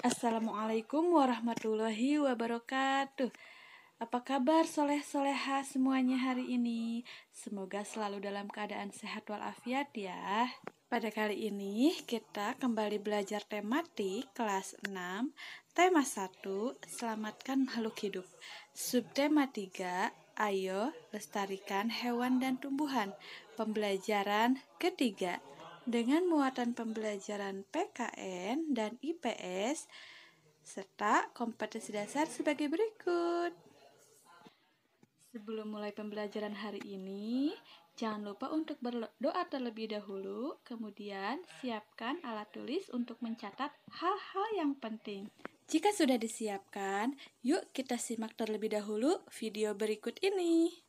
Assalamualaikum warahmatullahi wabarakatuh. Apa kabar soleh-soleha semuanya hari ini? Semoga selalu dalam keadaan sehat walafiat ya. Pada kali ini kita kembali belajar tematik kelas 6, tema 1, selamatkan makhluk hidup. Subtema 3, ayo lestarikan hewan dan tumbuhan. Pembelajaran ketiga. Dengan muatan pembelajaran PKN dan IPS serta kompetensi dasar sebagai berikut. Sebelum mulai pembelajaran hari ini, jangan lupa untuk berdoa terlebih dahulu, kemudian siapkan alat tulis untuk mencatat hal-hal yang penting. Jika sudah disiapkan, yuk kita simak terlebih dahulu video berikut ini.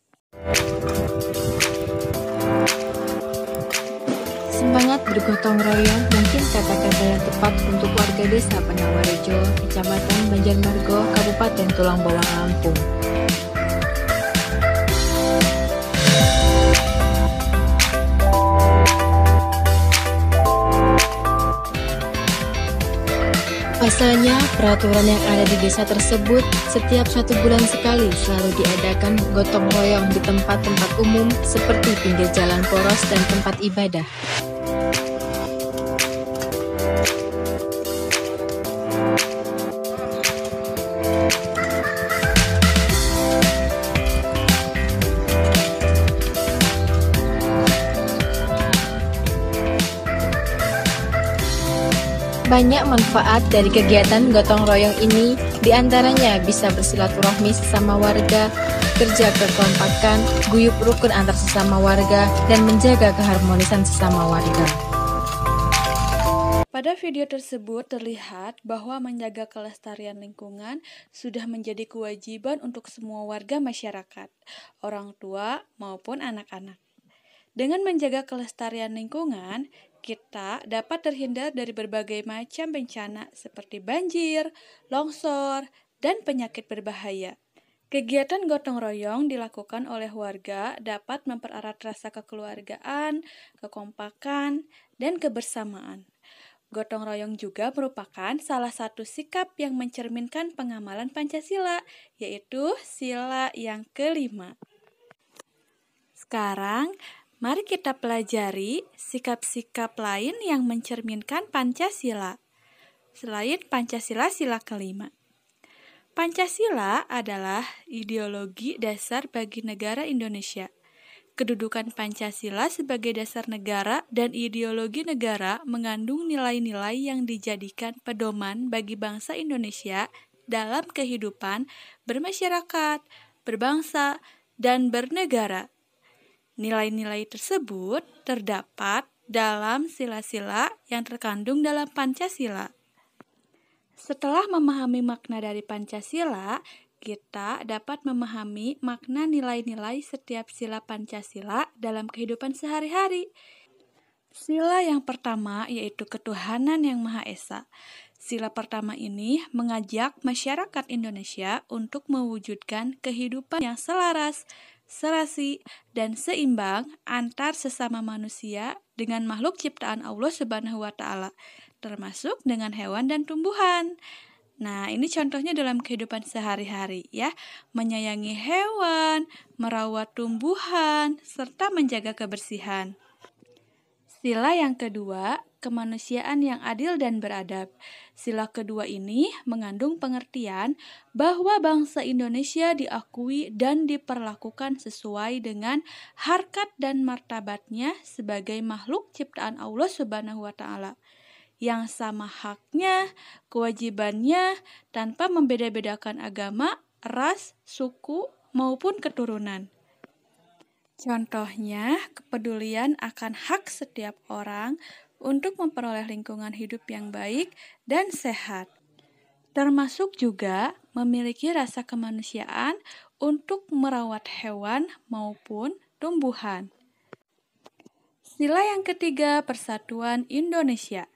Semangat bergotong royong mungkin kata-kata yang tepat untuk warga desa Penawarejo, Kecamatan Banjarmargo, Kabupaten Tulang Bawang, Lampung. Pasalnya, peraturan yang ada di desa tersebut setiap 1 bulan sekali selalu diadakan gotong royong di tempat-tempat umum seperti pinggir jalan poros dan tempat ibadah. Banyak manfaat dari kegiatan gotong royong ini, diantaranya bisa bersilaturahmi sesama warga, kerja kekompakan, guyup rukun antar sesama warga, dan menjaga keharmonisan sesama warga. Pada video tersebut terlihat bahwa menjaga kelestarian lingkungan sudah menjadi kewajiban untuk semua warga masyarakat, orang tua maupun anak-anak. Dengan menjaga kelestarian lingkungan, kita dapat terhindar dari berbagai macam bencana seperti banjir, longsor, dan penyakit berbahaya. Kegiatan gotong royong dilakukan oleh warga dapat mempererat rasa kekeluargaan, kekompakan, dan kebersamaan. Gotong royong juga merupakan salah satu sikap yang mencerminkan pengamalan Pancasila, yaitu sila yang kelima. Sekarang, mari kita pelajari sikap-sikap lain yang mencerminkan Pancasila. Selain Pancasila sila kelima. Pancasila adalah ideologi dasar bagi negara Indonesia. Kedudukan Pancasila sebagai dasar negara dan ideologi negara mengandung nilai-nilai yang dijadikan pedoman bagi bangsa Indonesia dalam kehidupan bermasyarakat, berbangsa, dan bernegara. Nilai-nilai tersebut terdapat dalam sila-sila yang terkandung dalam Pancasila. Setelah memahami makna dari Pancasila, kita dapat memahami makna nilai-nilai setiap sila Pancasila dalam kehidupan sehari-hari. Sila yang pertama yaitu ketuhanan yang Maha Esa. Sila pertama ini mengajak masyarakat Indonesia untuk mewujudkan kehidupan yang selaras, serasi, dan seimbang antar sesama manusia dengan makhluk ciptaan Allah Subhanahu wa Ta'ala, termasuk dengan hewan dan tumbuhan. Nah, ini contohnya dalam kehidupan sehari-hari ya, menyayangi hewan, merawat tumbuhan, serta menjaga kebersihan. Sila yang kedua, kemanusiaan yang adil dan beradab. Sila kedua ini mengandung pengertian bahwa bangsa Indonesia diakui dan diperlakukan sesuai dengan harkat dan martabatnya sebagai makhluk ciptaan Allah Subhanahu wa Ta'ala, yang sama haknya, kewajibannya, tanpa membeda-bedakan agama, ras, suku, maupun keturunan. Contohnya, kepedulian akan hak setiap orang untuk memperoleh lingkungan hidup yang baik dan sehat. Termasuk juga memiliki rasa kemanusiaan untuk merawat hewan maupun tumbuhan. Sila yang ketiga, persatuan Indonesia.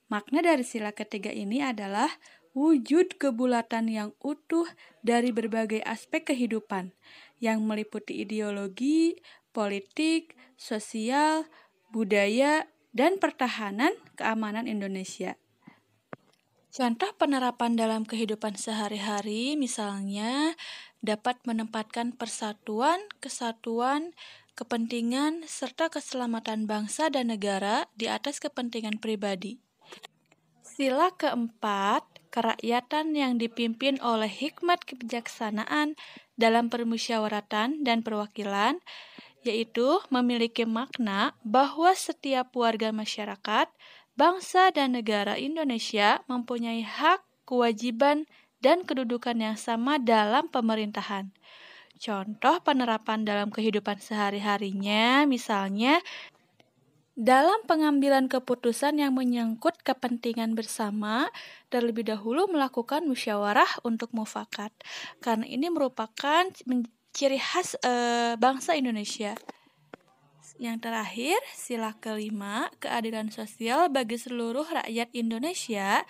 Makna dari sila ketiga ini adalah wujud kebulatan yang utuh dari berbagai aspek kehidupan, yang meliputi ideologi, politik, sosial, budaya, dan pertahanan keamanan Indonesia. Contoh penerapan dalam kehidupan sehari-hari misalnya dapat menempatkan persatuan, kesatuan, kepentingan, serta keselamatan bangsa dan negara di atas kepentingan pribadi. Sila keempat, kerakyatan yang dipimpin oleh hikmat kebijaksanaan dalam permusyawaratan dan perwakilan, yaitu memiliki makna bahwa setiap warga masyarakat, bangsa dan negara Indonesia mempunyai hak, kewajiban, dan kedudukan yang sama dalam pemerintahan. Contoh penerapan dalam kehidupan sehari-harinya, misalnya dalam pengambilan keputusan yang menyangkut kepentingan bersama, terlebih dahulu melakukan musyawarah untuk mufakat, karena ini merupakan ciri khas bangsa Indonesia. Yang terakhir, sila kelima, keadilan sosial bagi seluruh rakyat Indonesia,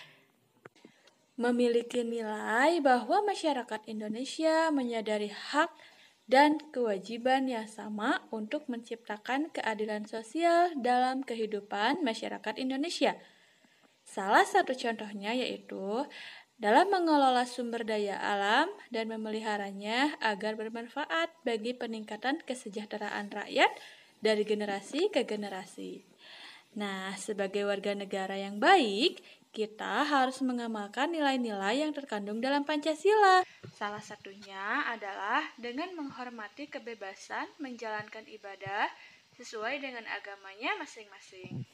memiliki nilai bahwa masyarakat Indonesia menyadari hak dan kewajiban yang sama untuk menciptakan keadilan sosial dalam kehidupan masyarakat Indonesia. Salah satu contohnya yaitu dalam mengelola sumber daya alam dan memeliharanya agar bermanfaat bagi peningkatan kesejahteraan rakyat dari generasi ke generasi. Nah, sebagai warga negara yang baik, kita harus mengamalkan nilai-nilai yang terkandung dalam Pancasila. Salah satunya adalah dengan menghormati kebebasan menjalankan ibadah sesuai dengan agamanya masing-masing.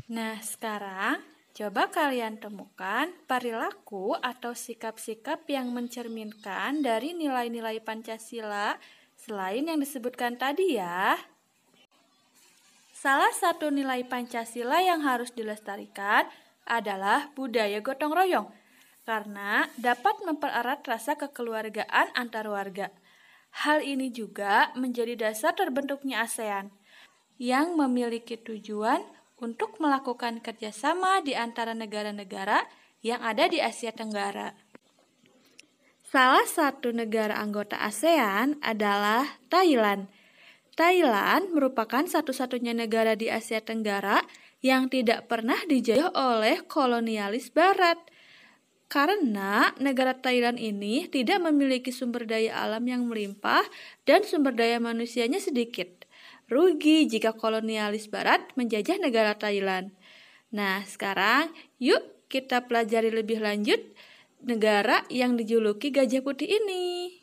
Nah, sekarang coba kalian temukan perilaku atau sikap-sikap yang mencerminkan dari nilai-nilai Pancasila selain yang disebutkan tadi ya. Salah satu nilai Pancasila yang harus dilestarikan adalah budaya gotong royong, karena dapat mempererat rasa kekeluargaan antar warga. Hal ini juga menjadi dasar terbentuknya ASEAN, yang memiliki tujuan untuk melakukan kerjasama di antara negara-negara yang ada di Asia Tenggara. Salah satu negara anggota ASEAN adalah Thailand. Thailand merupakan satu-satunya negara di Asia Tenggara yang tidak pernah dijajah oleh kolonialis Barat. Karena negara Thailand ini tidak memiliki sumber daya alam yang melimpah dan sumber daya manusianya sedikit. Rugi jika kolonialis Barat menjajah negara Thailand. Nah, sekarang yuk kita pelajari lebih lanjut negara yang dijuluki Gajah Putih ini.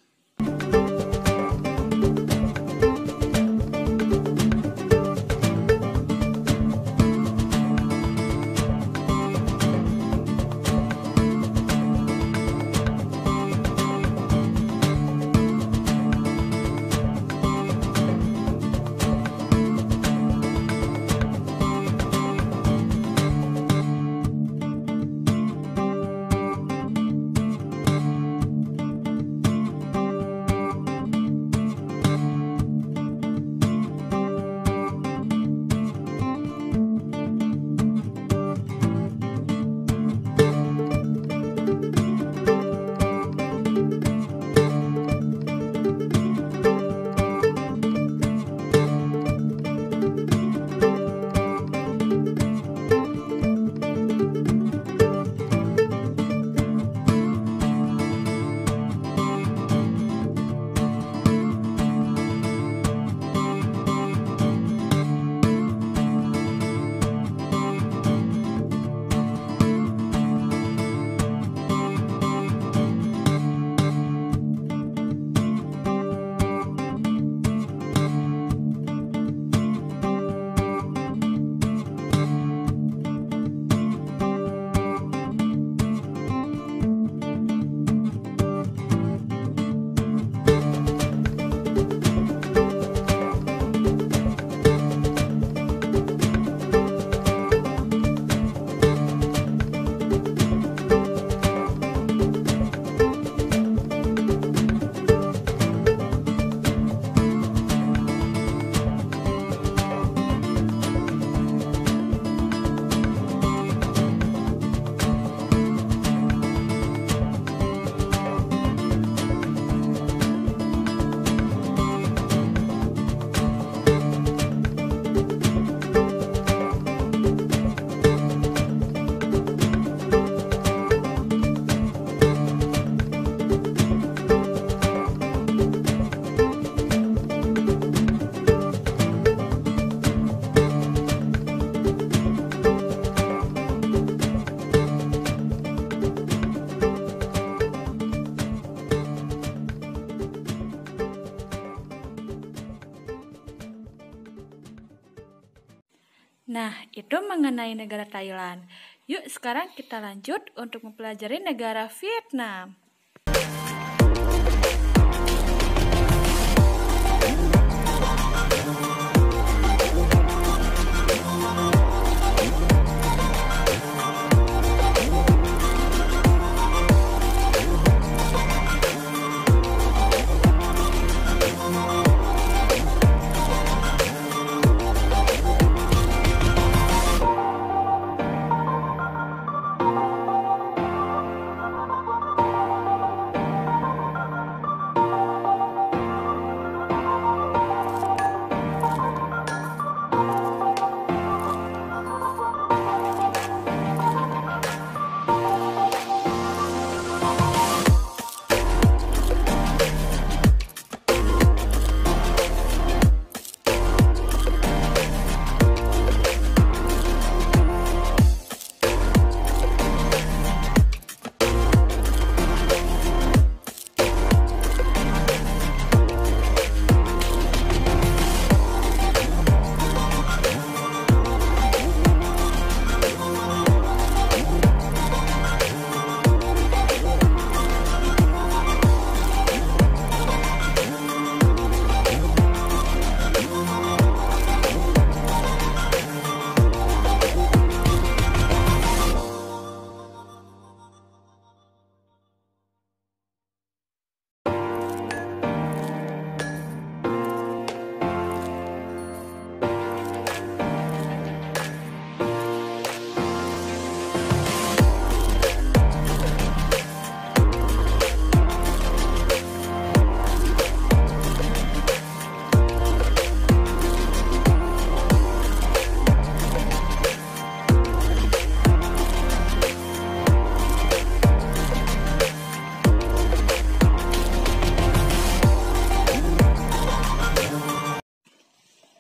Nah, itu mengenai negara Thailand. Yuk sekarang kita lanjut untuk mempelajari negara Vietnam.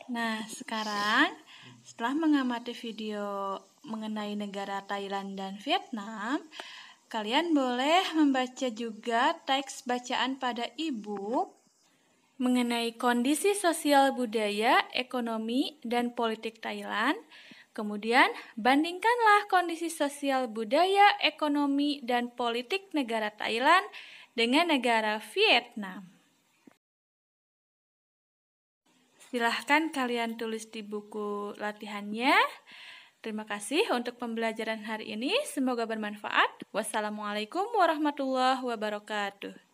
Nah, sekarang setelah mengamati video mengenai negara Thailand dan Vietnam, kalian boleh membaca juga teks bacaan pada e-book mengenai kondisi sosial budaya, ekonomi, dan politik Thailand. Kemudian, bandingkanlah kondisi sosial budaya, ekonomi, dan politik negara Thailand dengan negara Vietnam. Silahkan kalian tulis di buku latihannya. Terima kasih untuk pembelajaran hari ini. Semoga bermanfaat. Wassalamualaikum warahmatullahi wabarakatuh.